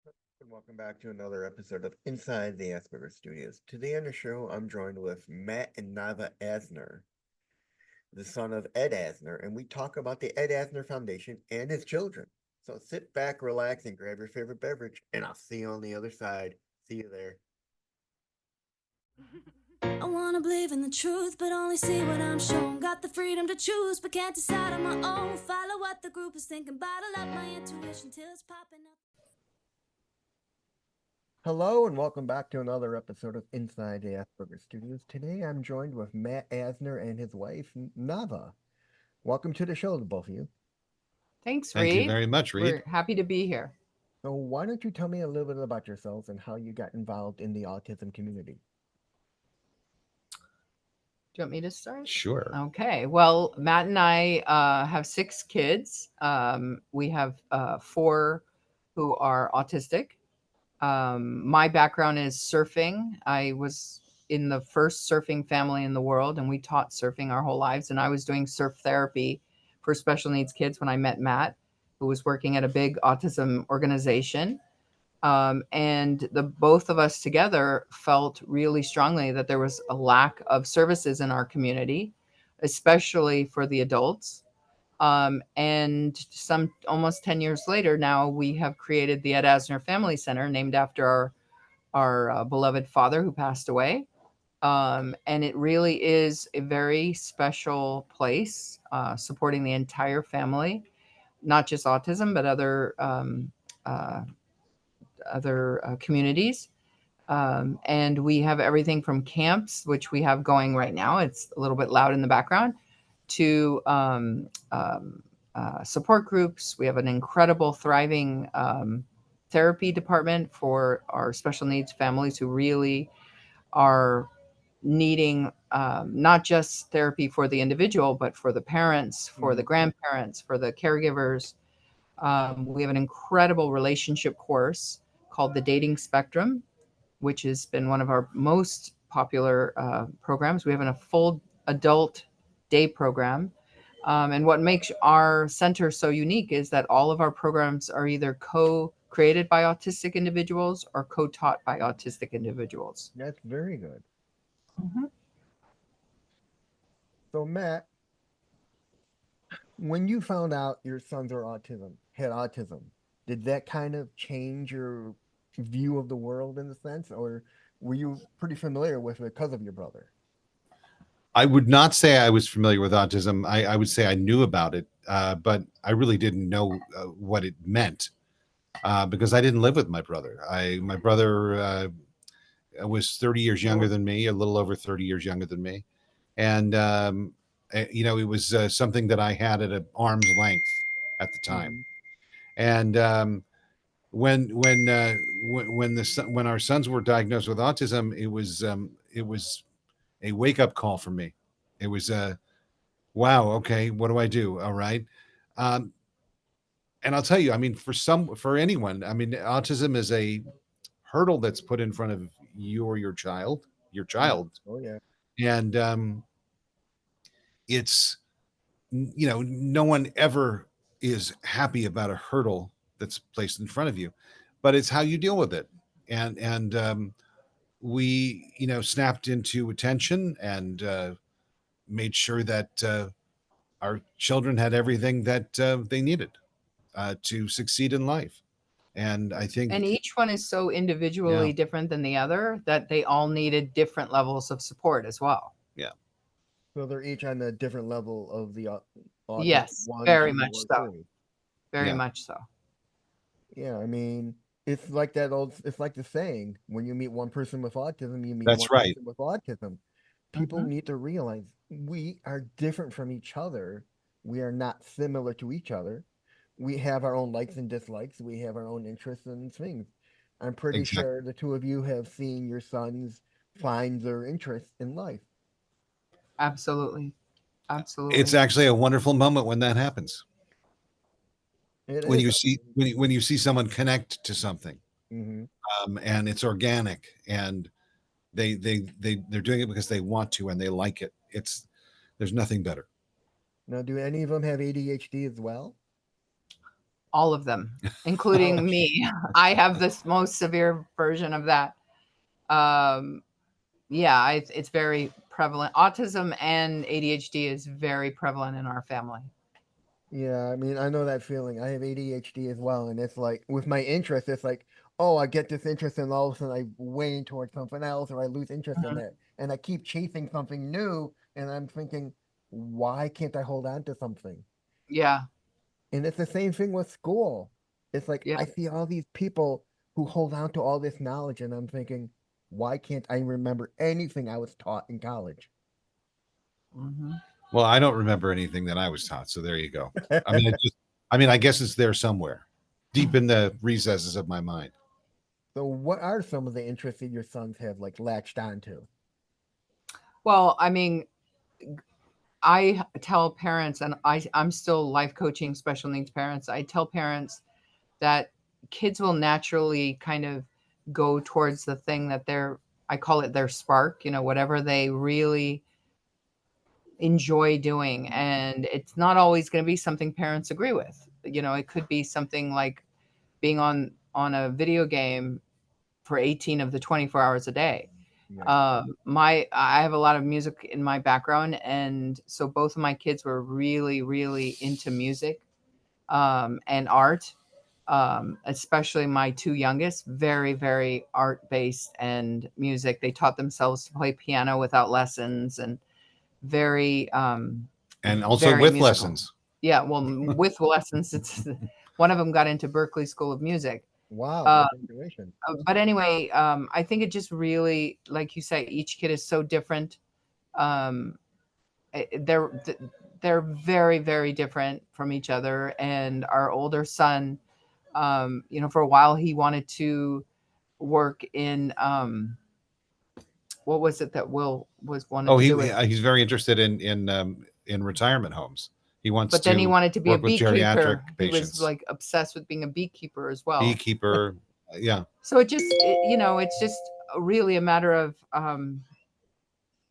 And welcome back to another episode of Inside the Asperger Studios. Today on the show, I'm joined with Matt and Navah Asner, the son of Ed Asner, and we talk about the Ed Asner Foundation and his children. So sit back, relax, and grab your favorite beverage, and I'll see you on the other side. See you there. I wanna believe in the truth, but only see what I'm shown. Got the freedom to choose, but can't decide on my own. Follow what the group is thinking, bottle up my intuition till it's popping up. Hello, and welcome back to another episode of Inside the Asperger Studios. Today, I'm joined with Matt Asner and his wife, Nava. Welcome to the show, to both of you. Thanks, Thank you Reed. very much, Reed. We're happy to be here. So, why don't you tell me a little bit about yourselves and how you got involved in the autism community? Do you want me to start? Sure. Okay. Well, Matt and I have 6 kids. We have 4 who are autistic. My background is surfing. I was in the first surfing family in the world, and we taught surfing our whole lives. And I was doing surf therapy for special needs kids when I met Matt, who was working at a big autism organization. And the both of us together felt really strongly that there was a lack of services in our community, especially for the adults. And some almost 10 years later, now we have created the Ed Asner Family Center, named after our beloved father who passed away. And it really is a very special place, supporting the entire family, not just autism, but uh, other communities. And we have everything from camps, which we have going right now. It's a little bit loud in the background, to support groups. We have an incredible, thriving therapy department for our special needs families who really are needing not just therapy for the individual, but for the parents, for the grandparents, for the caregivers. We have an incredible relationship course called the Dating Spectrum, which has been one of our most popular programs. We have a full adult day program. And what makes our center so unique is that all of our programs are either co-created by autistic individuals or co-taught by autistic individuals. That's very good. Mhm. So, Matt, when you found out your sons had autism, did that kind of change your view of the world in a sense, or were you pretty familiar with it because of your brother? I would not say I was familiar with autism. I would say I knew about it, but I really didn't know what it meant because I didn't live with my brother. My brother was 30 years younger than me, a little over 30 years younger than me. And, it was something that I had at an arm's length at the time. Mhm. And when our sons were diagnosed with autism, it was a wake up call for me. It was wow, okay, what do I do? All right. Um, and I'll tell you, I mean, for anyone, I mean, autism is a hurdle that's put in front of you or your child, Oh yeah. and it's no one ever is happy about a hurdle that's placed in front of you, but it's how you deal with it. And we snapped into attention and made sure that our children had everything that they needed to succeed in life. And I think, And each one is so yeah, individually different than the other that they all needed different levels of support as well. yeah, So they're each on a different level of the autism, Yes, one, very two, much or so. three. Very yeah, much so. Yeah, I mean, it's like that old. It's like the saying: when you meet one person with autism, you meet that's one right. person with autism. People Mhm. need to realize we are different from each other. We are not similar to each other. We have our own likes and dislikes. We have our own interests and things. I'm pretty Exactly. sure the two of you have seen your sons find their interests in life. Absolutely. It's Absolutely. actually a wonderful moment when that happens. It When is. you I see mean, when you see someone connect to something, mhm. and it's organic, and they're doing it because they want to and they like it. There's nothing better. Now, do any of them have ADHD as well? All of them, including me. I have this most severe version of that. Yeah, it's very prevalent. Autism and ADHD is very prevalent in our family. Yeah, I mean, I know that feeling. I have ADHD as well, and it's like with my interest, it's like, oh, I get this interest, and all of a sudden I wane towards something else, or I lose interest in Mhm. it, and I keep chasing something new, and I'm thinking, why can't I hold on to something? Yeah, And it's the same thing with school. It's like yeah. I see all these people who hold on to all this knowledge, and I'm thinking, why can't I remember anything I was taught in college? Hmm. Well, I don't remember anything that I was taught, so there you go. I mean, I guess it's there somewhere, deep in the recesses of my mind. So, what are some of the interests that your sons have like latched onto? Well, I mean, I tell parents, and I'm still life coaching special needs parents. I tell parents that kids will naturally kind of go towards the thing that I call it their spark, whatever they really enjoy doing. And it's not always going to be something parents agree with. It could be something like being on a video game for 18 of the 24 hours a day. Right. I have a lot of music in my background, and so both of my kids were really, really into music and art. Especially my two youngest, very, very art based and music. They taught themselves to play piano without lessons, and very, And also very with musical. lessons. Yeah, well, with lessons, it's one of them got into Berkeley School of Music. Wow, Uh, congratulations. but anyway, I think it just really, like you say, each kid is so different. Um, they're they're very, very different from each other. And our older son, for a while he wanted to work in what was it that Will was wanted Oh, to do with, he's very interested in retirement homes. He wants but then he to wanted to be a work with geriatric beekeeper. He was patients, like obsessed with being a beekeeper as well. beekeeper. Yeah, So it's just really a matter of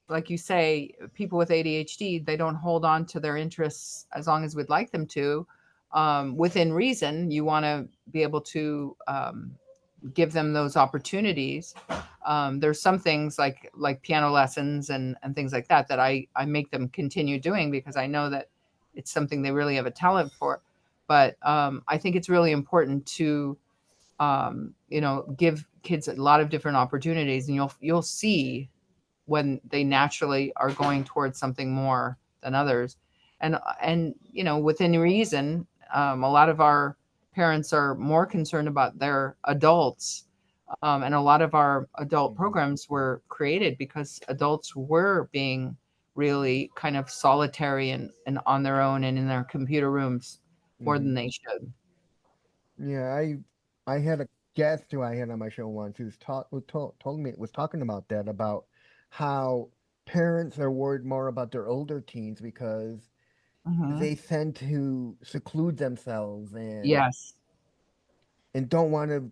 like you say, people with ADHD, they don't hold on to their interests as long as we'd like them to. Within reason, you want to be able to give them those opportunities. There's some things like piano lessons and things like that I make them continue doing because I know that it's something they really have a talent for. But I think it's really important to give kids a lot of different opportunities, and you'll see when they naturally are going towards something more than others. And within reason, a lot of our parents are more concerned about their adults, and a lot of our adult Mhm, programs were created because adults were being really kind of solitary and on their own and in their computer rooms more than mhm. they should. Yeah, I had a guest who I had on my show once who's told me was talking about that about how parents are worried more about their older teens because Hmm. they tend to seclude themselves Yes. and don't want to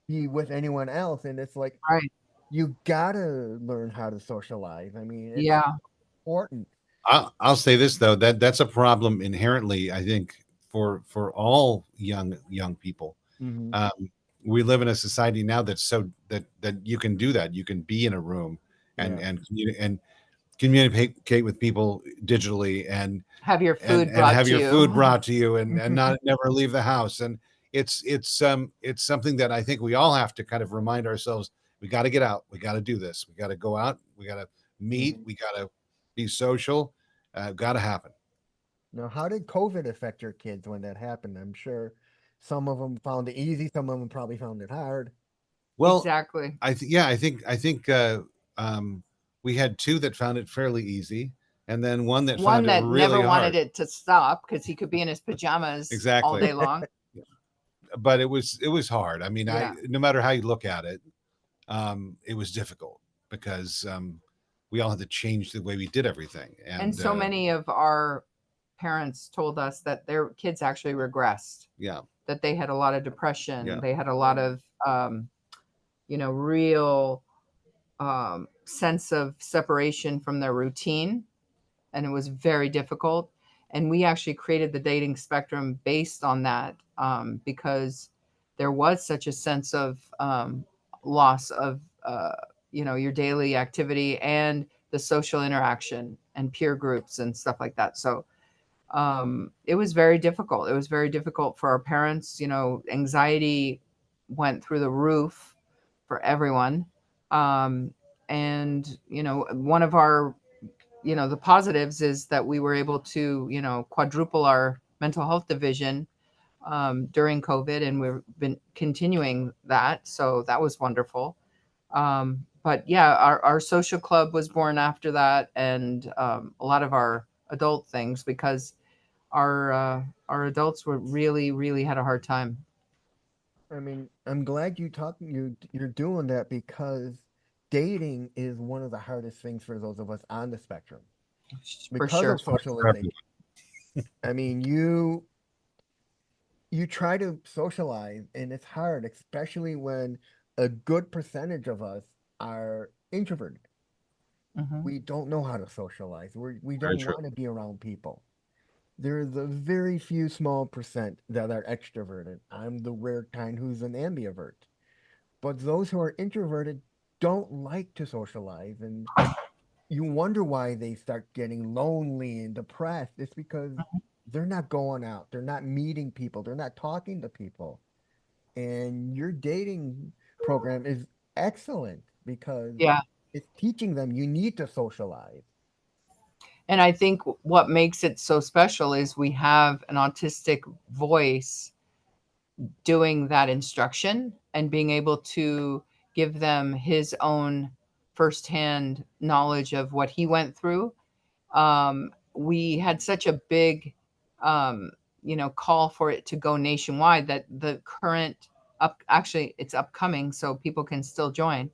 be with anyone else, and it's like Right. you gotta learn how to socialize. I mean, it's Yeah. important. I'll say this though, that's a problem inherently. I think for all young people. Hmm. Um, we live in a society now that's so that you can do that. You can be in a room and Yeah. and communicate with people digitally Have your food and brought have to your food you. brought to you and not never leave the house. And it's something that I think we all have to kind of remind ourselves. We got to get out. We got to do this. We got to go out. We got to meet. Hmm. We got to be social. Got to happen. Now, how did COVID affect your kids when that happened? I'm sure some of them found it easy, some of them probably found it hard. Well, Exactly. I think we had two that found it fairly easy, and then one that One found it that never really wanted hard. it to stop because he could be in his pajamas all Exactly. day long. But it was hard. I mean, I Yeah. no matter how you look at it, it was difficult because we all had to change the way we did everything. And And so many of our parents told us that their kids actually regressed, yeah, that they had a lot of depression. yeah, They had a lot of, real sense of separation from their routine. And it was very difficult. And we actually created the dating spectrum based on that. because there was such a sense of loss of your daily activity and the social interaction and peer groups and stuff like that. So it was very difficult. It was very difficult for our parents. Anxiety went through the roof for everyone. And one of our the positives is that we were able to quadruple our mental health division during COVID, and we've been continuing that. So that was wonderful. But yeah, our social club was born after that, and a lot of our adult things, because our adults were really had a hard time. I mean, I'm glad you're doing that, because dating is one of the hardest things for those of us on the spectrum For because sure. of socialization. I mean, you try to socialize and it's hard, especially when a good percentage of us are introverted. Hmm. We don't know how to socialize. We Very don't true. want to be around people. There's a very few small percent that are extroverted. I'm the rare kind who's an ambivert. But those who are introverted don't like to socialize, and you wonder why they start getting lonely and depressed. It's because they're not going out, they're not meeting people, they're not talking to people. And your dating program is excellent because Yeah. it's teaching them you need to socialize. And I think what makes it so special is we have an autistic voice doing that instruction and being able to give them his own firsthand knowledge of what he went through. We had such a big, call for it to go nationwide, that the current actually it's upcoming, so people can still join.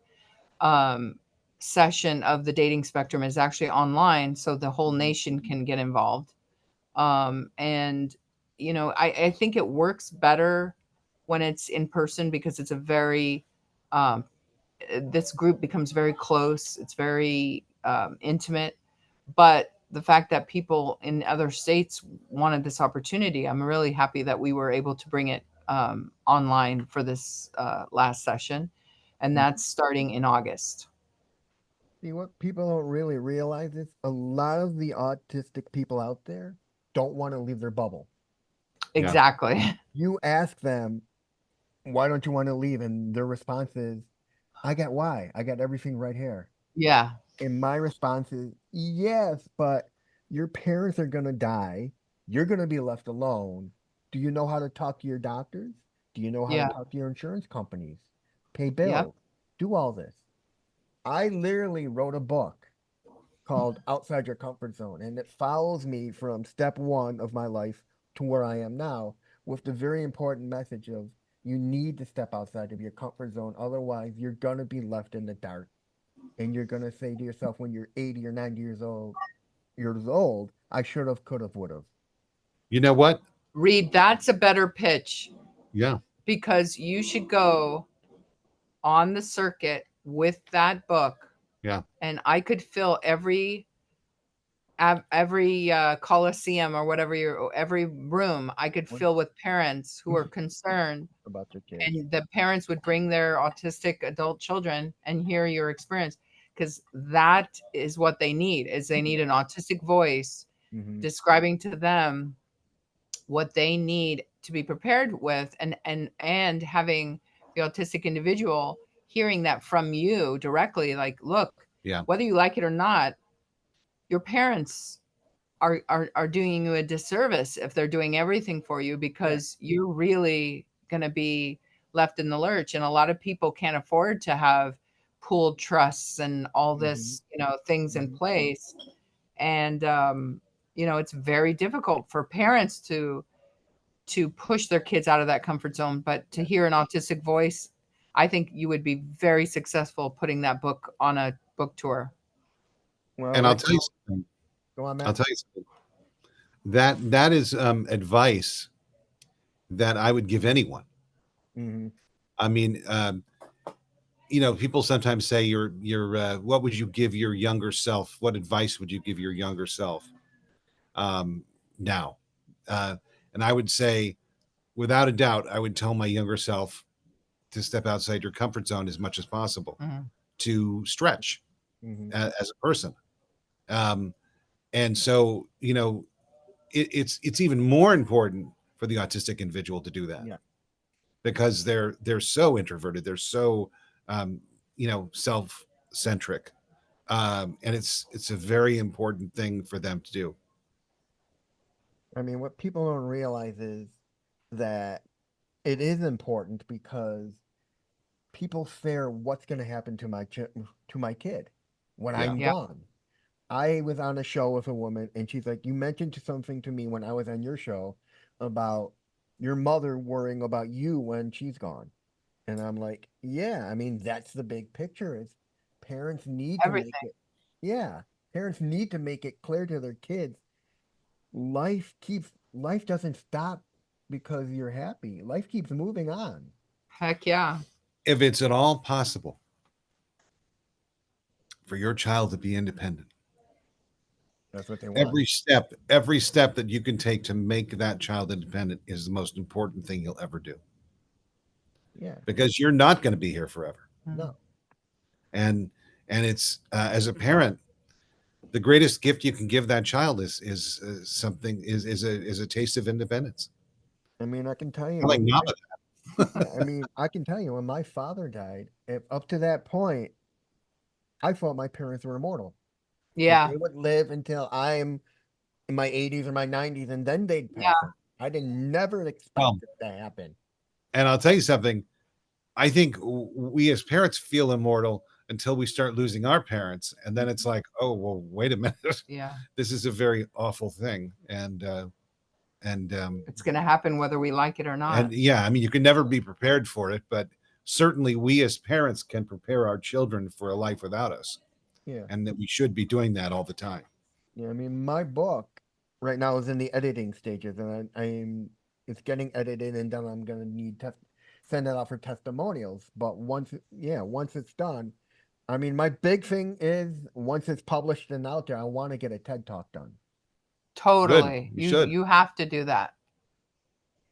Um, Session of the dating spectrum is actually online, so the whole Mhm. nation can get involved. And I think it works better when it's in person, because it's a very um, this group becomes very close. It's very intimate. But the fact that people in other states wanted this opportunity, I'm really happy that we were able to bring it online for this last session, and Mhm. that's starting in August. See, what people don't really realize is a lot of the autistic people out there don't want to leave their bubble. Yeah. Exactly. You ask them, why don't you want to leave? And their response is, I got why. I got everything right here. Yeah. And my response is, yes, but your parents are going to die. You're going to be left alone. Do you know how to talk to your doctors? Do you know how to Yeah. talk to your insurance companies? Pay Yep. bills? Do all this. I literally wrote a book called Outside Your Comfort Zone, and it follows me from step one of my life to where I am now, with the very important message of you need to step outside of your comfort zone. Otherwise, you're going to be left in the dark. And you're going to say to yourself when you're 80 or 90 years old, I should have, could have, would have. You know what? Reed, that's a better pitch, Yeah. because you should go on the circuit with that book, Yeah. and I could fill every coliseum or whatever, every room I could What fill with parents who are concerned, about your kids? and the parents would bring their autistic adult children and hear your experience, because that is what they need. Is they need an autistic voice Hmm. describing to them what they need to be prepared with, and having the autistic individual hearing that from you directly, like, look, Yeah. whether you like it or not, your parents are doing you a disservice if they're doing everything for you, Yeah. because you're really going to be left in the lurch, and a lot of people can't afford to have pooled trusts and all Hmm. this things in Hmm. place. And it's very difficult for parents to push their kids out of that comfort zone. But to Yeah. hear an autistic voice, I think you would be very successful putting that book on a book tour. Well, And I'll right tell you now, something. go on, I'll Matt. tell you something. That is advice that I would give anyone. Hmm. I mean, people sometimes say what would you give your younger self? What advice would you give your younger self now? Uh, and I would say without a doubt, I would tell my younger self to step outside your comfort zone as much as possible, Mhm. to stretch Mhm. as a person. And so, it's even more important for the autistic individual to do that Yeah. because they're so introverted, they're so self-centric, and it's a very important thing for them to do. I mean, what people don't realize is that it is important because people fear what's going to happen to to my kid when Yeah. I'm Yeah. gone. I was on a show with a woman, and she's like, "You mentioned something to me when I was on your show about your mother worrying about you when she's gone." And I'm like, "Yeah, I mean, that's the big picture. Is parents need to make Everything. it, yeah, parents need to make it clear to their kids. Life doesn't stop because you're happy. Life keeps moving on." Heck yeah. If it's at all possible for your child to be independent, That's what they want. every step that you can take to make that child independent is the most important thing you'll ever do, Yeah, because you're not going to be here forever. Mhm. no, And it's as a parent, the greatest gift you can give that child is something is a taste of independence. I mean, I can tell you I'm like when Nava. yeah, I mean, I can tell you when my father died, if up to that point, I thought my parents were immortal. That Yeah. they would live until I'm in my 80s or my 90s and then they'd Yeah. pass on. I didn't never expect Um, it to happen. and I'll tell you something. I think we as parents feel immortal until we start losing our parents, and then it's like, oh well, wait a minute, Yeah. this is a very awful thing, and It's going to happen whether we like it or not. and yeah, I mean, you can never be prepared for it, but certainly we as parents can prepare our children for a life without us, Yeah. and that we should be doing that all the time. Yeah. I mean, my book right now is in the editing stages and it's getting edited and then I'm going to send it out for testimonials. But once it's done, I mean, my big thing is once it's published and out there, I want to get a TED Talk done. Good, Totally. you You should. you have to do that.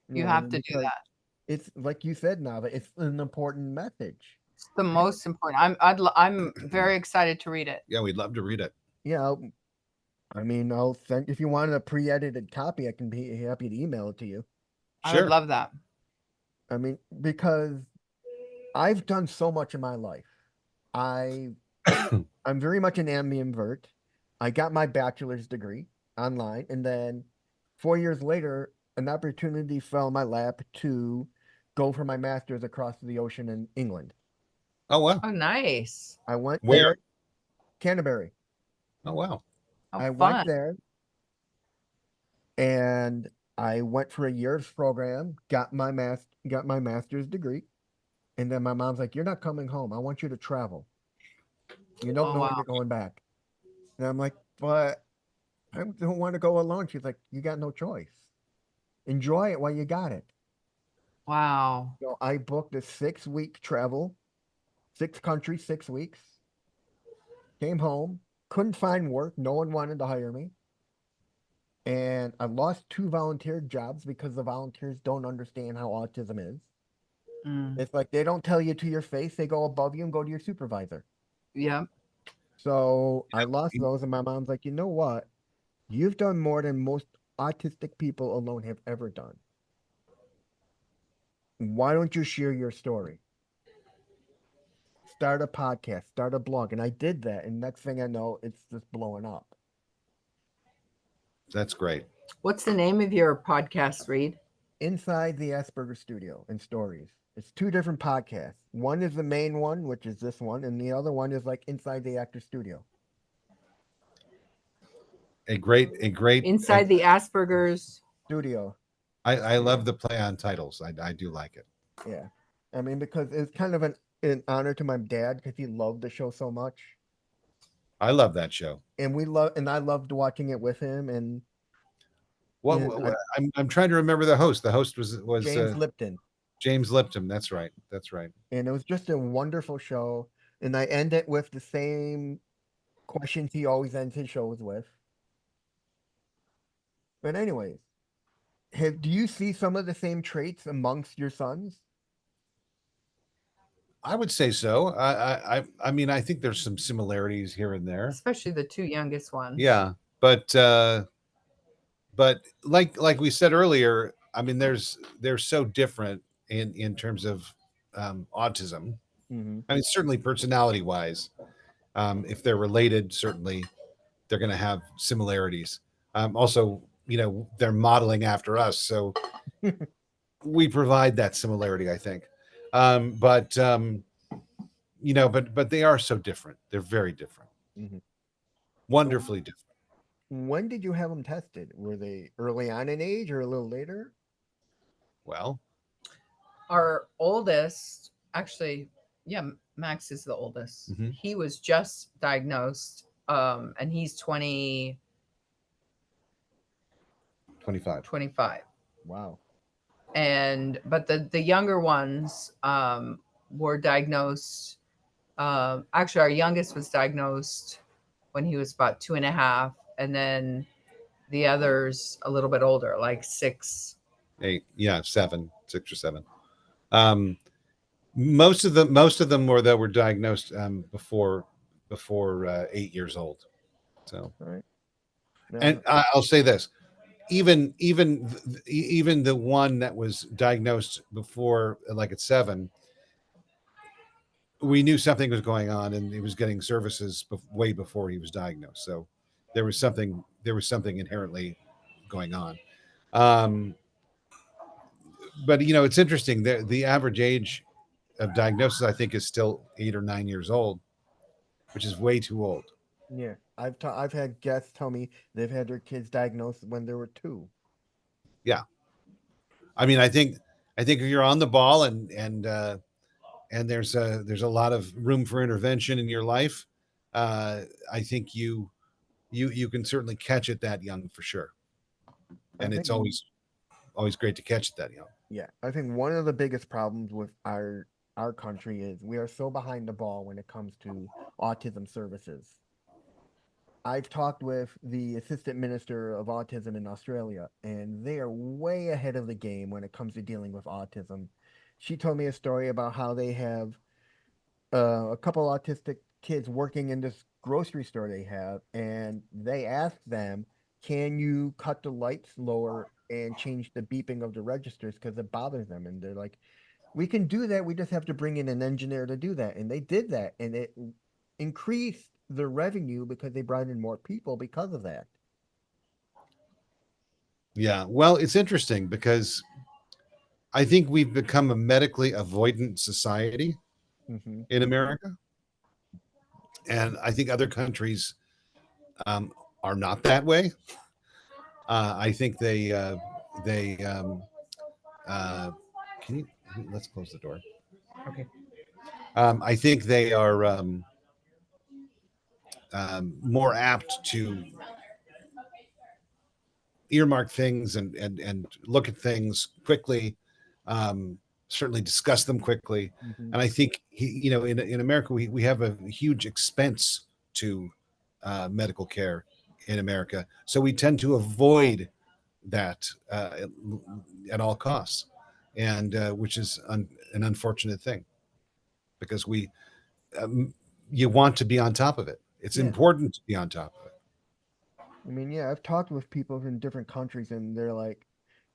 You I have mean, to do because that. it's like you said, Nava, it's an important message. It's the most important. I'm very excited to read it. Yeah, we'd love to read it. Yeah, I mean, I'll send if you want a pre-edited copy, I can be happy to email it to you. I would Sure. love that. I mean, because I've done so much in my life. I I'm very much an ambivert. I got my bachelor's degree online, and then 4 years later, an opportunity fell in my lap to go for my master's across the ocean in England. Oh wow. Oh, nice. I went Where? there, Canterbury. Oh wow. How I went fun. there and I went for a year's program, got my master's degree, and then my mom's like, "You're not coming home. I want you to travel. You don't Oh, know when wow. you're going back." And I'm like, "But I don't want to go alone." She's like, "You got no choice. Enjoy it while you got it." Wow. So I booked a 6 week travel, 6 countries, 6 weeks. Came home, couldn't find work. No one wanted to hire me. And I lost 2 volunteer jobs because the volunteers don't understand how autism is. Mm. It's like they don't tell you to your face, they go above you and go to your supervisor. Yep. So I lost those, and my mom's like, "You know what? You've done more than most autistic people alone have ever done. Why don't you share your story? Start a podcast, start a blog." And I did that, and next thing I know, it's just blowing up. That's great. What's the name of your podcast, Reed? Inside the Asperger Studio and Stories. It's 2 different podcasts. One is the main one, which is this one, and the other one is like Inside the Actor Studio. A great. Inside the Asperger's. Studio. I love the play on titles. I do like it. Yeah. I mean, because it's kind of an honor to my dad because he loved the show so much. I love that show. And I loved watching it with him and I'm trying to remember the host. The host was James Lipton. James Lipton. That's right. That's right. And it was just a wonderful show. And I end it with the same questions he always ends his shows with. But anyways, Do you see some of the same traits amongst your sons? I would say so. I mean, I think there's some similarities here and there. Especially the two youngest ones. Yeah, but like we said earlier, I mean, they're so different in terms of autism. Mm-hmm. I mean, certainly personality wise, if they're related, certainly they're going to have similarities. Also, they're modeling after us, so we provide that similarity, I think. But they are so different. They're very different, Mm-hmm. wonderfully different. When did you have them tested? Were they early on in age or a little later? Well, Our oldest, actually, yeah, Max is the oldest. Mhm. He was just diagnosed, and he's 25. 25. Wow. But the younger ones were diagnosed. Actually, our youngest was diagnosed when he was about 2.5, and then the others a little bit older, like 6. 8, yeah, 7, 6 or 7. Most of them were diagnosed before 8 years old. So, All right. and I'll say this: even the one that was diagnosed before, like at 7, we knew something was going on, and he was getting services way before he was diagnosed. So there was something inherently going on. But it's interesting. The average age of diagnosis, I think, is still 8 or 9 years old, which is way too old. Yeah, I've had guests tell me they've had their kids diagnosed when they were 2. Yeah, I mean, I think if you're on the ball and there's a lot of room for intervention in your life, I think you can certainly catch it that young for sure. I And it's think always great to catch it that young. Yeah, I think one of the biggest problems with our country is we are so behind the ball when it comes to autism services. I've talked with the assistant minister of autism in Australia, and they are way ahead of the game when it comes to dealing with autism. She told me a story about how they have a couple autistic kids working in this grocery store they have, and they asked them, "Can you cut the lights lower and change the beeping of the registers because it bothers them?" And they're like, "We can do that. We just have to bring in an engineer to do that." And they did that, and it increased the revenue because they brought in more people because of that. Yeah, well, it's interesting because I think we've become a medically avoidant society Hmm. in America, and I think other countries are not that way. I think they can you let's close the door. Okay. I think they are more apt to earmark things and look at things quickly, certainly discuss them quickly. Hmm. And I think in America we have a huge expense to medical care in America, so we tend to avoid that at all costs, and which is an unfortunate thing because you want to be on top of it. It's Yeah. important to be on top of it. I mean, yeah, I've talked with people in different countries, and they're like,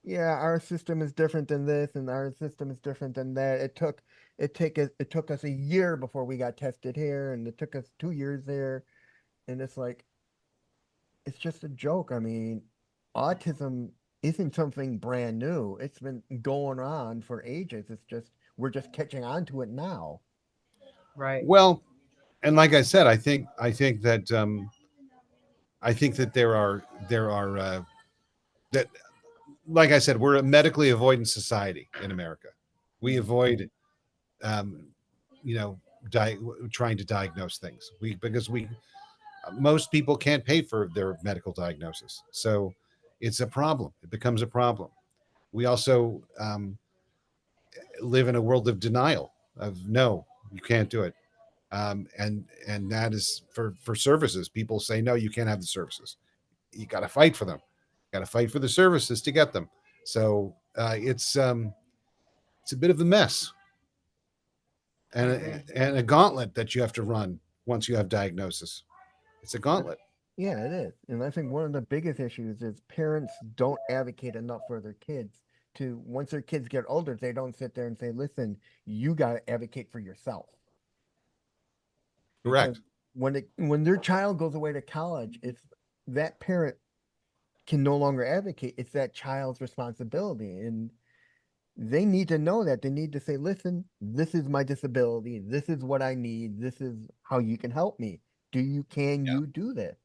"Yeah, our system is different than this, and our system is different than that. It took us a year before we got tested here, and it took us 2 years there." And it's like, it's just a joke. I mean, autism isn't something brand new. It's been going on for ages. It's just we're just catching on to it now. Right. Well, and like I said, I think that there are that like I said, we're a medically avoidant society in America. We avoid um, you know trying to diagnose things. Because most people can't pay for their medical diagnosis, so it's a problem. It becomes a problem. We also live in a world of denial of no, you can't do it. And that is for services. People say no, you can't have the services. You got to fight for them. You got to fight for the services to get them. So it's a bit of a mess and agree. and a gauntlet that you have to run once you have diagnosis. It's a gauntlet. Yeah, it is. And I think one of the biggest issues is parents don't advocate enough for their kids. To once their kids get older, they don't sit there and say, listen, you got to advocate for yourself. Because Correct. when their child goes away to college, it's that parent can no longer advocate. It's that child's responsibility. And they need to know that. They need to say, listen, this is my disability. This is what I need. This is how you can help me. Can Yeah. you do this?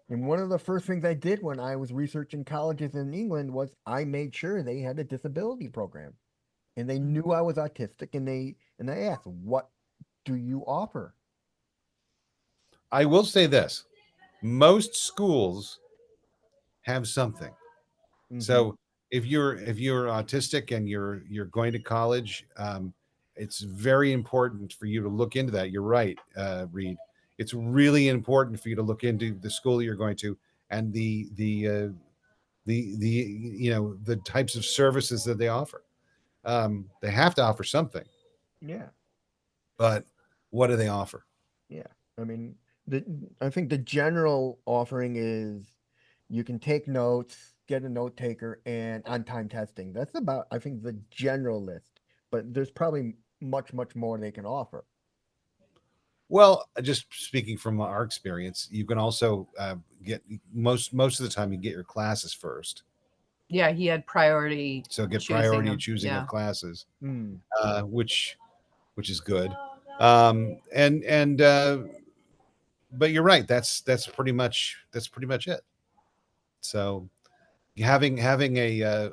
And one of the first things I did when I was researching colleges in England was I made sure they had a disability program. And they knew I was autistic, and I asked, what do you offer? I will say this: most schools have something. Mm-hmm. So if you're autistic and you're going to college, it's very important for you to look into that. You're right, Reed. It's really important for you to look into the school you're going to and the the types of services that they offer. They have to offer something, Yeah. but what do they offer? Yeah. I mean, the I think the general offering is you can take notes, get a note taker, and on-time testing. That's about, I think, the general list. But there's probably much, much more they can offer. Well, just speaking from our experience, you can also get most of the time you get your classes first. Yeah, he had priority So get choosing priority of, choosing of yeah. classes, Hmm. which is good. And but you're right. That's pretty much it. So having a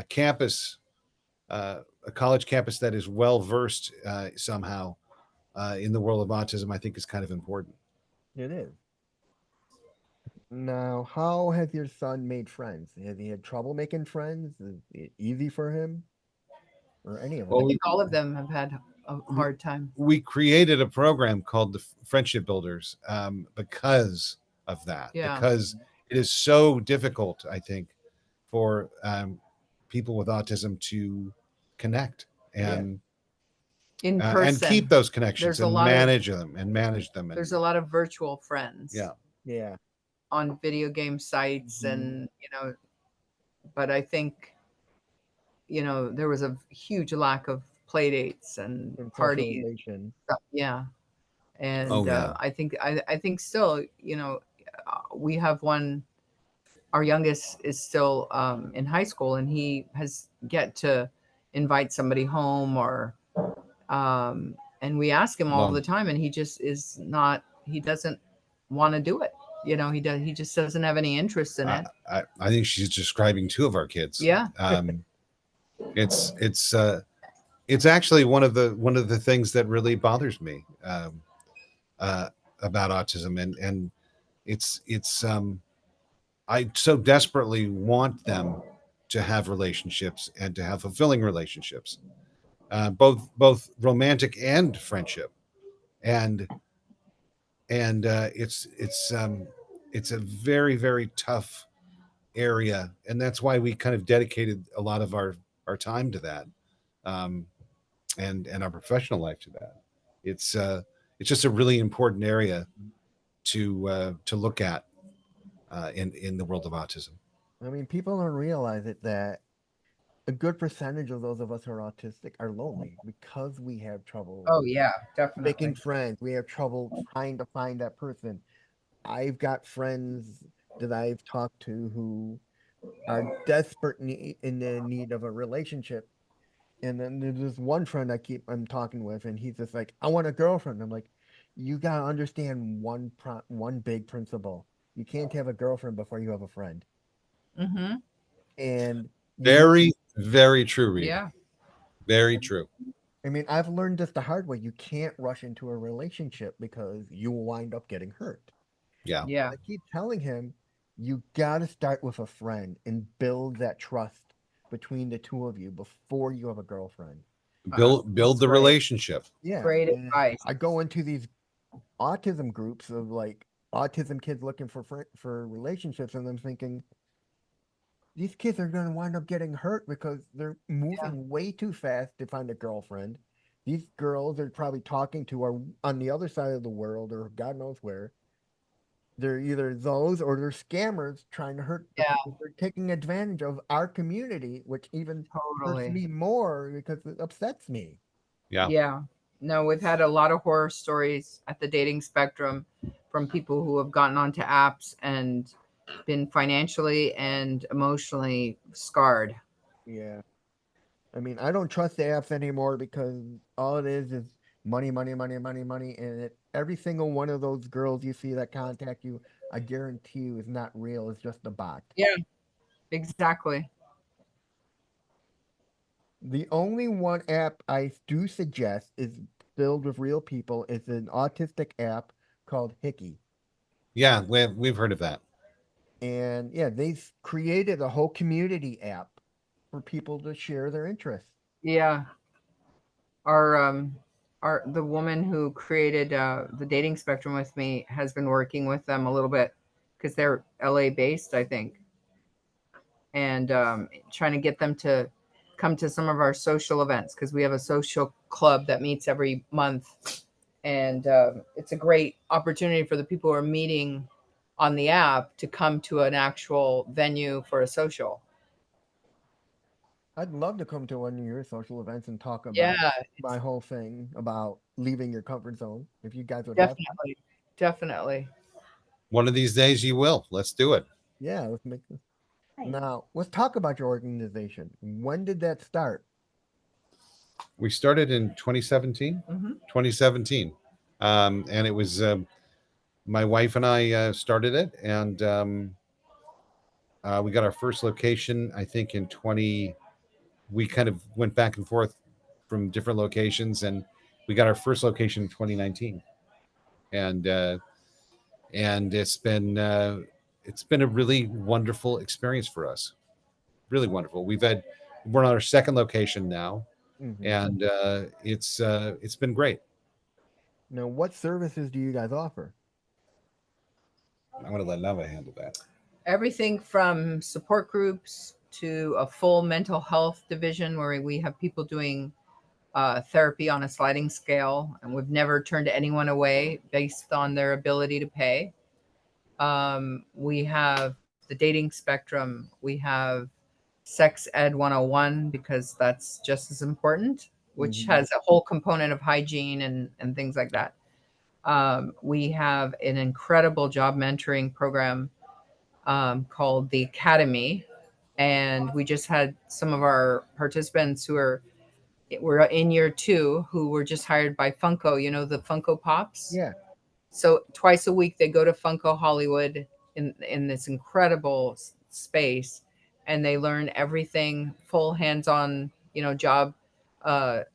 campus, a college campus that is well versed somehow in the world of autism, I think is kind of important. It is. Now, how has your son made friends? Has he had trouble making friends? Is it easy for him? Or any of I Well, them? think all of them have had a hard time. we created a program called the Friendship Builders because of that, Yeah. because it is so difficult, I think, for people with autism to connect Yeah. In and keep person, those connections there's a and lot of manage them there's and a lot of virtual friends yeah. Yeah. on video game sites and but I think there was a huge lack of play dates and And parties socialization. stuff. Yeah. Oh And yeah. I think still, we have one. Our youngest is still in high school, and he has yet to invite somebody home and we ask him all Well, the time, and he just is not. He doesn't want to do it. He just doesn't have any interest in I, it. I think she's describing two of our kids. Yeah. It's it's uh, it's actually one of the things that really bothers me uh, about autism, and it's I so desperately want them to have relationships and to have fulfilling relationships, both romantic and friendship, and it's a very very tough area, and that's why we kind of dedicated a lot of our time to that, um, and our professional life to that. It's just a really important area to look at in the world of autism. I mean, people don't realize it that a good percentage of those of us who are autistic are lonely because we have trouble Oh yeah, making definitely. friends. We have trouble trying to find that person. I've got friends that I've talked to who are desperate in the need of a relationship. And then there's this one friend I'm talking with, and he's just like, I want a girlfriend. I'm like, you gotta understand one big principle. You can't have a girlfriend before you have a friend. Mm-hmm. And you need Very very true, Reed. Yeah. Very true. I mean, I've learned this the hard way. You can't rush into a relationship because you will wind up getting hurt. Yeah. Yeah. I keep telling him, you got to start with a friend and build that trust between the two of you before you have a girlfriend. Build That's the great. relationship. Yeah. Great And advice. I go into these autism groups of like autism kids looking for relationships, and I'm thinking, these kids are going to wind up getting hurt because they're Yeah. moving way too fast to find a girlfriend. These girls they're probably talking to are on the other side of the world or God knows where. They're either those or they're scammers trying to hurt the Yeah, kids. They're taking advantage of our community, which even hurts totally. me more because it upsets me. Yeah. Yeah. No, we've had a lot of horror stories at the dating spectrum from people who have gotten onto apps and been financially and emotionally scarred. Yeah. I mean, I don't trust the apps anymore because all it is money, money, money, money, money, and every single one of those girls you see that contact you, I guarantee you, is not real. It's just a bot. Yeah, exactly. The only one app I do suggest is filled with real people is an autistic app called Hickey, Yeah, we've heard of that. and yeah, they've created a whole community app for people to share their interests. Yeah. Our the woman who created the dating spectrum with me has been working with them a little bit because they're LA based, I think, and trying to get them to come to some of our social events because we have a social club that meets every month, and it's a great opportunity for the people who are meeting on the app to come to an actual venue for a social. I'd love to come to one of your social events and talk about Yeah, my whole thing about leaving your comfort zone. If you guys would have to. definitely, definitely. One of these days you will. Let's do it. Yeah, let's make this. Nice. Now, let's talk about your organization. When did that start? We started in 2017. Mm-hmm. 2017. And it was my wife and I started it, and we got our first location, I think, in 20. We kind of went back and forth from different locations, and we got our first location in 2019. And and it's been a really wonderful experience for us. Really wonderful. We're on our second location now, Hmm. and it's been great. Now, what services do you guys offer? I'm going to let Nava handle that. Everything from support groups to a full mental health division where we have people doing therapy on a sliding scale, and we've never turned anyone away based on their ability to pay. We have the dating spectrum. We have sex ed 101 because that's just as important, which Hmm. has a whole component of hygiene and things like that. We have an incredible job mentoring program called the Academy. And we just had some of our participants who were in year 2 who were just hired by Funko, the Funko Pops. Yeah. So twice a week they go to Funko Hollywood in this incredible space, and they learn everything, full hands-on, job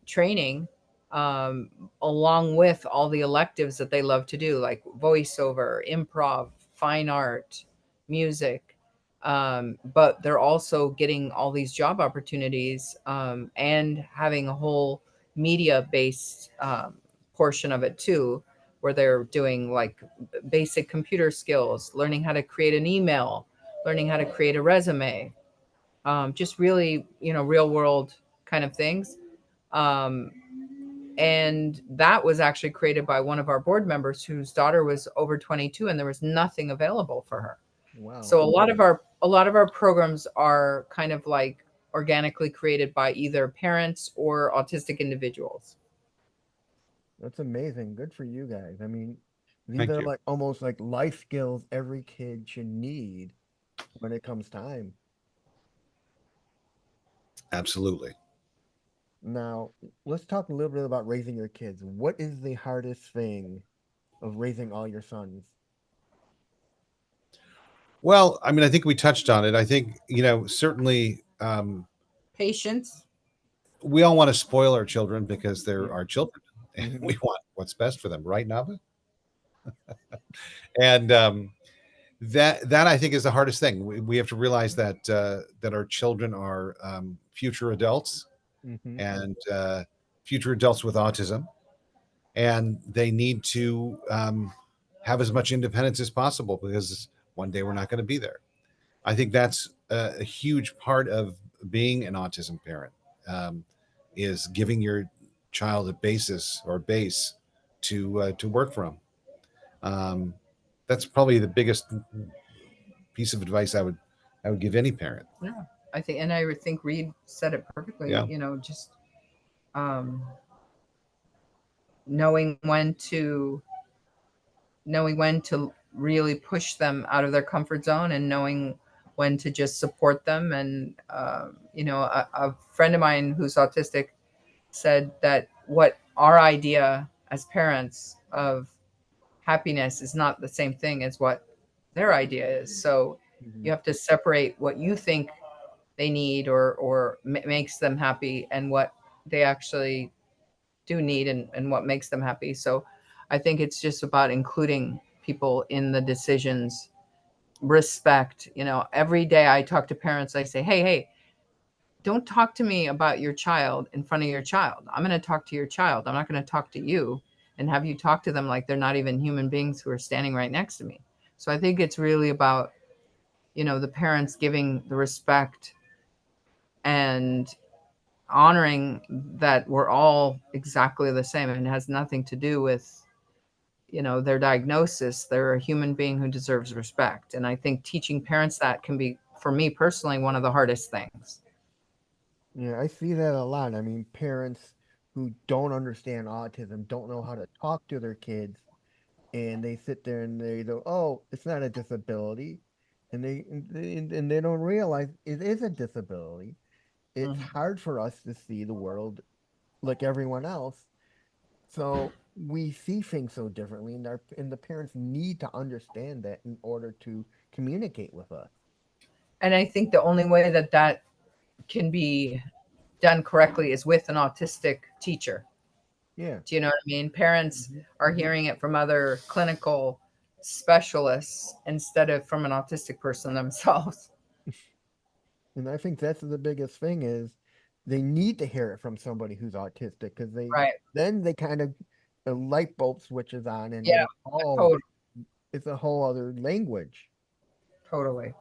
training, um, along with all the electives that they love to do, like voiceover, improv, fine art, music. But they're also getting all these job opportunities, and having a whole media-based portion of it too, where they're doing like basic computer skills, learning how to create an email, learning how to create a resume, just really, real world kind of things. Um, and that was actually created by one of our board members whose daughter was over 22 and there was nothing available for her. Wow. So a lot of our programs are kind of like organically created by either parents or autistic individuals. That's amazing. Good for you guys. I mean, these Thank are you. like almost like life skills every kid should need when it comes time. Absolutely. Now, let's talk a little bit about raising your kids. What is the hardest thing of raising all your sons? Well, I mean, I think we touched on it. I think, certainly Patience. we all want to spoil our children because they're Yeah. our children and Hmm. we want what's best for them, right, Nava? And that I think is the hardest thing. We have to realize that our children are future adults Hmm. and future adults with autism, and they need to have as much independence as possible because one day we're not going to be there. I think that's a huge part of being an autism parent, um, is giving your child a basis or base to work from. Um, that's probably the biggest piece of advice I would give any parent. Yeah, I think, and I would think Reed said it perfectly. Yeah. Just um, knowing when to really push them out of their comfort zone, and knowing when to just support them. And a friend of mine who's autistic said that what our idea as parents of happiness is not the same thing as what their idea is. So Mhm. you have to separate what you think they need or makes them happy, and what they actually do need, and what makes them happy. So I think it's just about including people in the decisions. Respect. Every day I talk to parents, I say, hey, don't talk to me about your child in front of your child. I'm going to talk to your child. I'm not going to talk to you and have you talk to them like they're not even human beings who are standing right next to me. So I think it's really about, the parents giving the respect and honoring that we're all exactly the same, and it has nothing to do with, their diagnosis. They're a human being who deserves respect. And I think teaching parents that can be, for me personally, one of the hardest things. Yeah, I see that a lot. I mean, parents who don't understand autism don't know how to talk to their kids, and they sit there and they go, "Oh, it's not a disability," and they don't realize it is a disability. It's Mhm. hard for us to see the world like everyone else, so we see things so differently, and the parents need to understand that in order to communicate with us. And I think the only way that can be done correctly is with an autistic teacher. Yeah. Do you know what I mean? Parents Mhm. are hearing it from other clinical specialists instead of from an autistic person themselves. And I think that's the biggest thing is they need to hear it from somebody who's autistic because Right. then they kind of the light bulb switches on and they Yeah, go, oh, totally. it's a whole other language. Totally.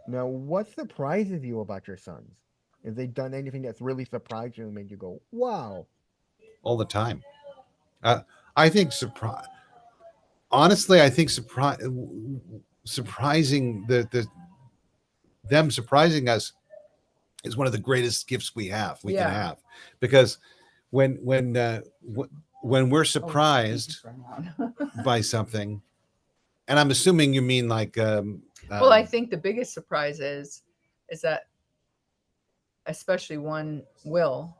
Now, what surprises you about your sons? Have they done anything that's really surprised you and made you go, wow? All the time. Uh, I think surprise. Honestly, I think surprising the them surprising us is one of the greatest gifts we can Yeah. have, because when we're Oh, the heat surprised is running out. by something, and I'm assuming you mean like Well, I think the biggest surprise is that, especially one Will,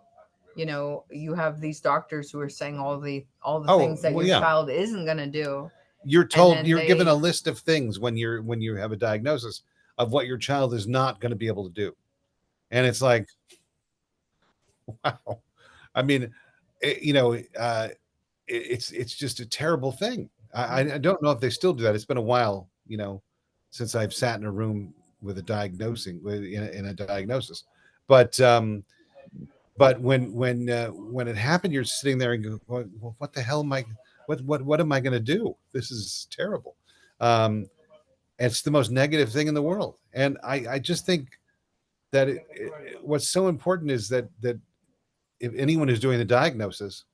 you have these doctors who are saying all the oh things that well, your yeah, child isn't going to do, you're and told, then you're given a they list of things when you have a diagnosis of what your child is not going to be able to do, and it's like, wow. I mean, it's just a terrible thing. I don't know if they still do that. It's been a while, since I've sat in a room with a diagnosing in a diagnosis, but when it happened, you're sitting there and go, what the hell am I? What am I going to do? This is terrible. Um, it's the most negative thing in the world, and I just think that what's so important is that if anyone who's doing the diagnosis,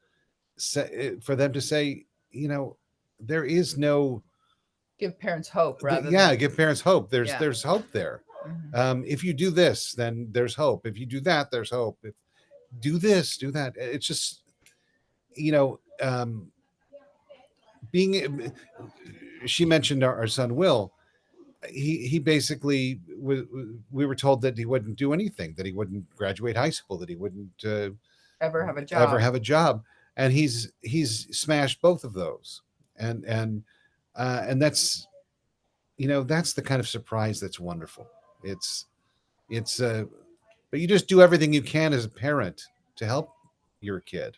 for them to say, there is no, give parents hope rather yeah, than, give parents hope. yeah. There's hope there. Mhm. If you do this, then there's hope. If you do that, there's hope. If do this, do that. It's just, you know, um, being. She mentioned our son Will. He basically we were told that he wouldn't do anything, that he wouldn't graduate high school, that he wouldn't Ever have a ever job. have a job, and he's smashed both of those, and that's, that's the kind of surprise that's wonderful. It's but you just do everything you can as a parent to help your kid,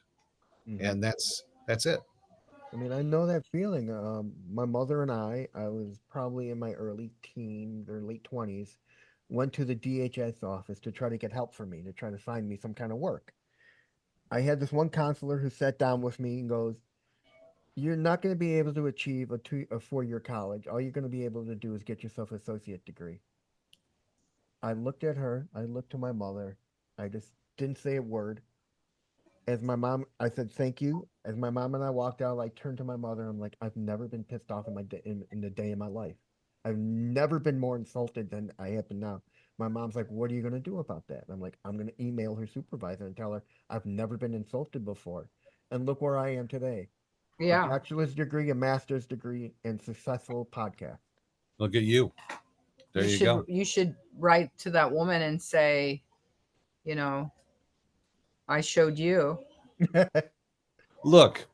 Hmm. and that's it. I mean, I know that feeling. My mother and I was probably in my early teens or late 20s, went to the DHS office to try to get help for me, to try to find me some kind of work. I had this one counselor who sat down with me and goes, "You're not going to be able to achieve a 4-year college. All you're going to be able to do is get yourself an associate degree." I looked at her, I looked to my mother, I just didn't say a word. As my mom, I said thank you. As my mom and I walked out, I turned to my mother. I'm like, I've never been pissed off in my day, in the day of my life. I've never been more insulted than I have been now. My mom's like, what are you gonna do about that? And I'm like, I'm gonna email her supervisor and tell her I've never been insulted before. And look where I am today. A Yeah. bachelor's degree, a master's degree, and successful podcast. Look at you. There you go. You should write to that woman and say, you know, I showed you. Look,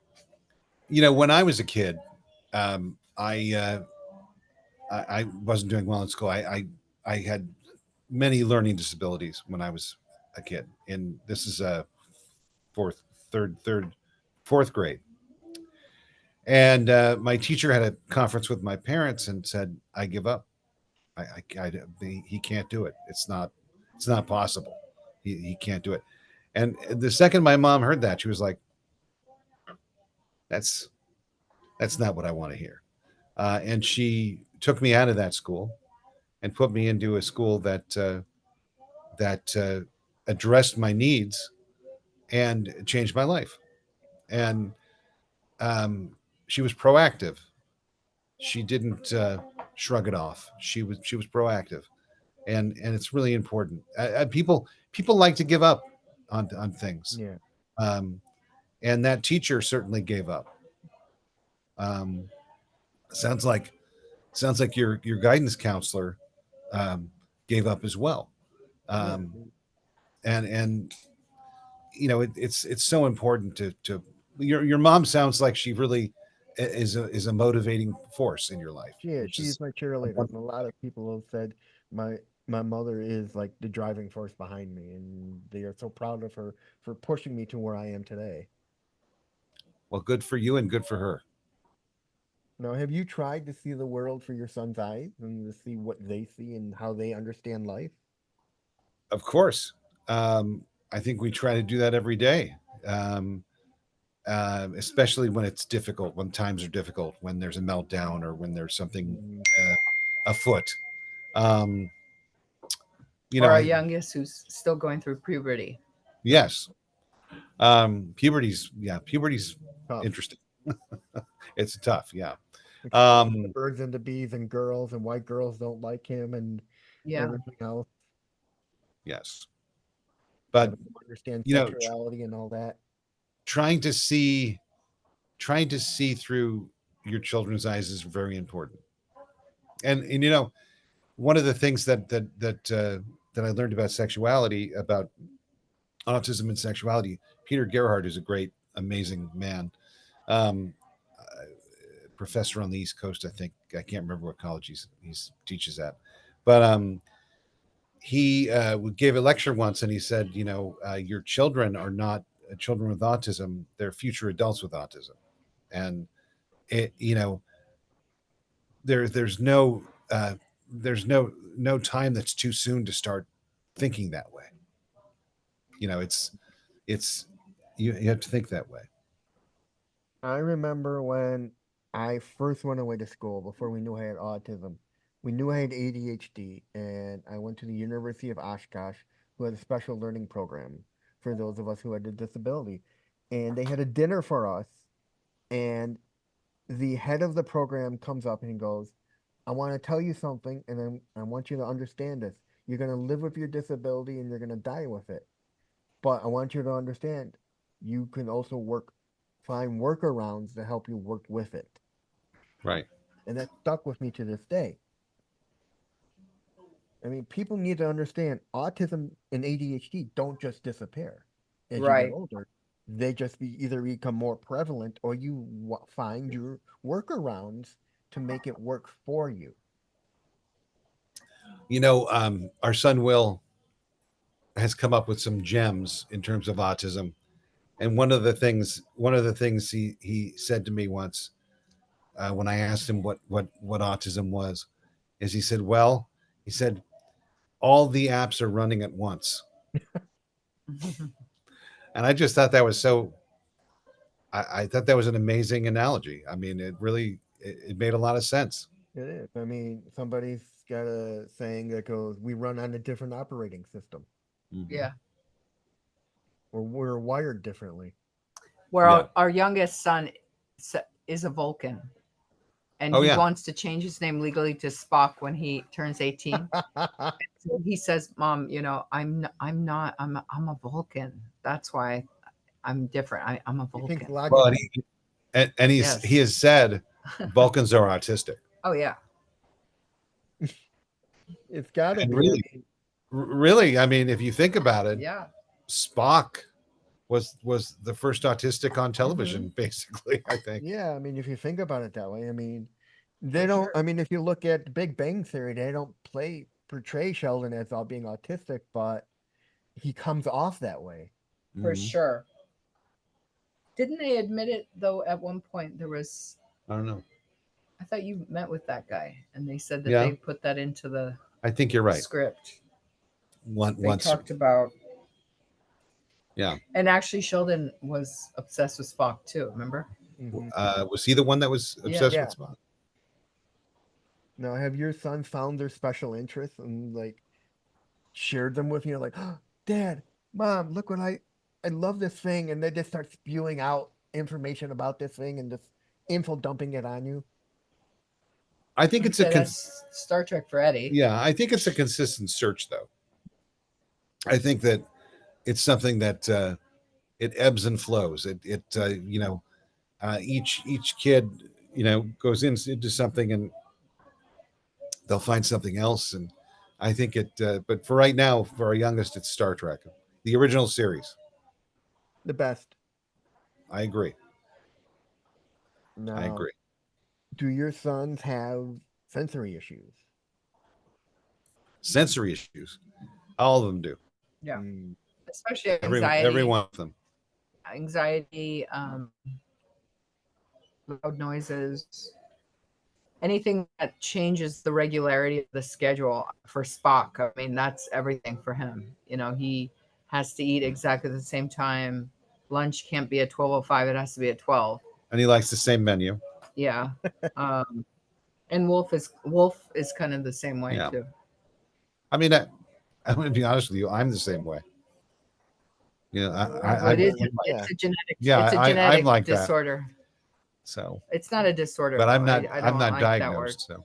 when I was a kid, I wasn't doing well in school. I had many learning disabilities when I was a kid, and this is a fourth, fourth grade. And my teacher had a conference with my parents and said, "I give up. He can't do it. It's not possible. He can't do it." And the second my mom heard that, she was like, "That's not what I want to hear." And she took me out of that school and put me into a school that addressed my needs and changed my life. And um, she was proactive. She didn't shrug it off. She was proactive, and it's really important. People like to give up on things, Yeah. um, and that teacher certainly gave up. Um, sounds like your guidance counselor um, gave up as well. Yeah. Um, and it's so important to your mom sounds like she really is a motivating force in your life, She is. which She's is my a cheerleader. And a wonderful lot of people have said my my mother is like the driving force behind me, and they are so proud of her for pushing me to where I am today. well, good for you and good for her. Now, have you tried to see the world for your son's eyes and to see what they see and how they understand life? Of course. um, I think we try to do that every day. um, Especially when it's difficult, when times are difficult, when there's a meltdown or when there's something Mm, afoot. um, Or our I youngest who's still going through puberty. yes. Puberty's tough. interesting. It's tough, yeah. Explaining the um birds and the bees and girls and why girls don't like him and Yeah. everything else. yes, but Having to understand you know tr- sexuality and all that. trying to see through your children's eyes is very important. And one of the things that I learned about sexuality, about autism and sexuality, Peter Gerhardt is a great, amazing man. um Professor on the East Coast, I think. I can't remember what college he's teaches at, but he gave a lecture once, and he said, your children are not children with autism; they're future adults with autism. And it, there's uh, no time that's too soon to start thinking that way. It's you have to think that way. I remember when I first went away to school before we knew I had autism. We knew I had ADHD, and I went to the University of Oshkosh, who had a special learning program for those of us who had a disability. And they had a dinner for us, and the head of the program comes up and he goes, I want to tell you something, and I want you to understand this. You're going to live with your disability and you're going to die with it. But I want you to understand, you can also find workarounds to help you work with it. Right. And that stuck with me to this day. I mean, people need to understand autism and ADHD don't just disappear as you get Right. older. They just either become more prevalent or you find your workarounds to make it work for you. Our son Will has come up with some gems in terms of autism. And one of the things he said to me once, when I asked him what autism was, is he said, "Well, he said all the apps are running at once." And I just thought that was so. I thought that was an amazing analogy. I mean, it really it made a lot of sense. It is. I mean, somebody's got a saying that goes, "We run on a different operating system, Yeah. or we're wired differently." Where Yeah. our youngest son is a Vulcan, and Oh he yeah. wants to change his name legally to Spock when he turns 18. So he says, "Mom, I'm a Vulcan. That's why I'm different. I'm a He thinks Vulcan." Well, logically. and he Yes. has said Vulcans are autistic, Oh yeah. It's got to and be. I really, mean, really, I mean, if you think about it, Yeah. Spock was the first autistic on Mm-hmm. television, basically. I think. yeah. I mean, if you think about it that way, I mean, they For don't. sure. I mean, if you look at the Big Bang Theory, they don't portray Sheldon as all being autistic, but he comes off that way. For Mhm. sure. Didn't they admit it though? At one point, there was. I don't know. I thought you met with that guy, and they said that Yeah, they put that into the I think you're right. script. They Once, talked about, yeah. and actually, Sheldon was obsessed with Spock too. Remember? Hmm. Was he the one that was Yeah. obsessed Yeah. with Spock? Now, have your sons found their special interests and like shared them with you? Like, oh, Dad, Mom, look what I love this thing, and they just start spewing out information about this thing and just info dumping it on you. I think it's a Okay, that's Star Trek for Eddie. yeah. I think it's a consistent search, though. I think that it's something that it ebbs and flows. Each kid goes into something and they'll find something else, and I think it. But for right now, for our youngest, it's Star Trek, the original series. The best. I agree. I Now, agree. do your sons have sensory issues? Sensory issues, all of them do. Yeah, Mm, especially Every anxiety. one of them. Anxiety, loud noises, anything that changes the regularity of the schedule for Spock. I mean, that's everything for him. He has to eat exactly the same time. Lunch can't be at 12:05. It has to be at 12. And he likes the same menu. Yeah. And Wolf is kind of the same way Yeah. too. I mean, I'm going to be honest with you. I'm the same way. Well, I've heard, it's yeah. a genetic Yeah, it's a I'm genetic like that. disorder. So, It's not a disorder but though. I'm not. I I'm don't not like that word. diagnosed. So,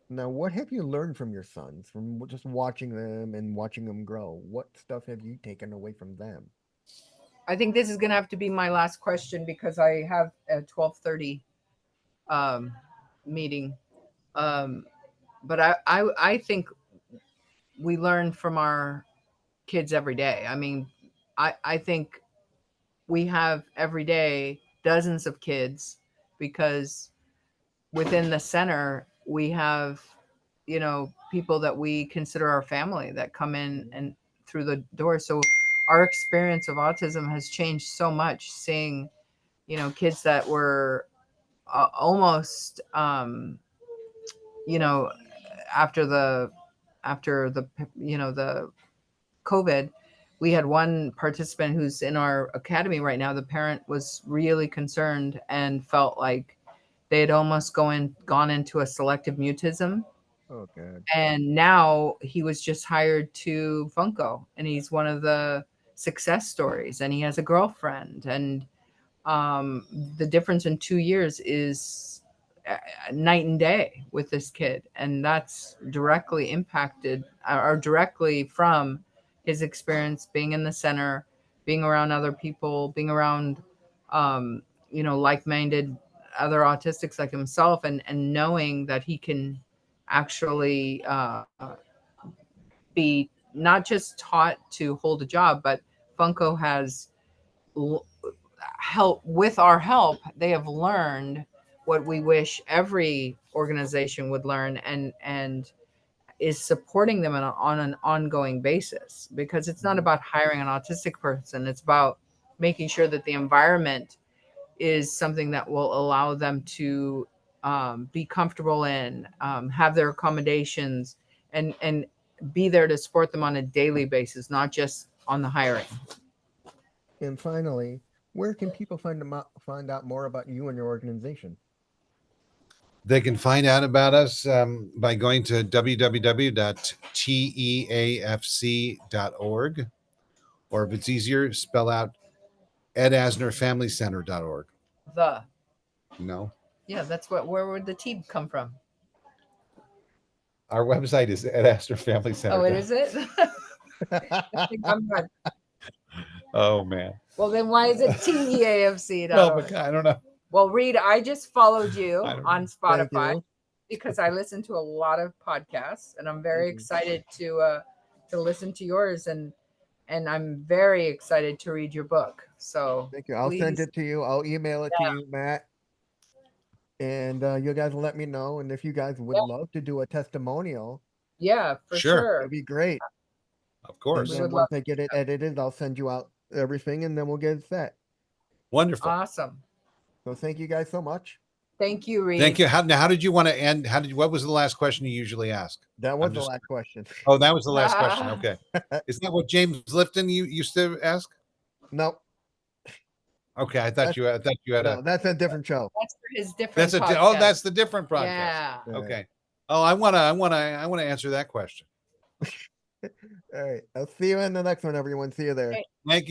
Now, what have you learned from your sons, from just watching them and watching them grow? What stuff have you taken away from them? I think this is gonna have to be my last question because I have a 12:30 um, meeting. Um, but I think we learn from our kids every day. I mean, I think we have every day dozens of kids because within the center we have people that we consider our family that come in and through the door. So our experience of autism has changed so much, seeing kids that were almost you know after the COVID. We had one participant who's in our academy right now. The parent was really concerned and felt like they had almost gone into a selective mutism. Oh, God. And now he was just hired to Funko, and he's one of the success stories, and he has a girlfriend. And the difference in 2 years is night and day with this kid, and that's directly impacted or directly from his experience being in the center, being around other people, being around um, like-minded other autistics like himself, and knowing that he can actually be not just taught to hold a job, but Funko has help with our help. They have learned what we wish every organization would learn, and is supporting them on an ongoing basis, because it's not Mhm. about hiring an autistic person. It's about making sure that the environment is something that will allow them to be comfortable in, have their accommodations, and be there to support them on a daily basis, not just on the hiring. And finally, where can people find out more about you and your organization? They can find out about us by going to www.teafc.org, or if it's easier, spell out edasnerfamilycenter.org. No, Yeah, that's what. Where would the T come from? our website is edasnerfamilycenter. Oh, it is it. I think I'm not. Oh man. Well, then why is it TEAFC? Well, I don't know. Well, Reed, I just followed you I don't on Thank Spotify you. because I listen to a lot of podcasts, and I'm very Thank you. excited to listen to yours, and I'm very excited to read your book. So Thank you. I'll send please, it to you. I'll email it to you, Matt. And you guys let me know. And if you guys would Yeah. love to do a testimonial, yeah, for Sure. sure. it'd be great. Of And course. We then would once love I get it edited, I'll send you out everything and then we'll get it set. Wonderful. Awesome. So thank you guys so much. Thank you, Reed. Thank you. How did you want to end? What was the last question you usually ask? That was I'm the just- last question. Oh, that was the last question. Okay. Is that what James Lifton you used to ask? Nope. Okay, I thought you had No, that's a different show. That's for his different. that's a podcast. that's the different broadcast. Yeah. Yeah. Okay. Oh, I want to answer that question. All right. I'll see you in the next one, everyone. See you there. Okay. Thank you.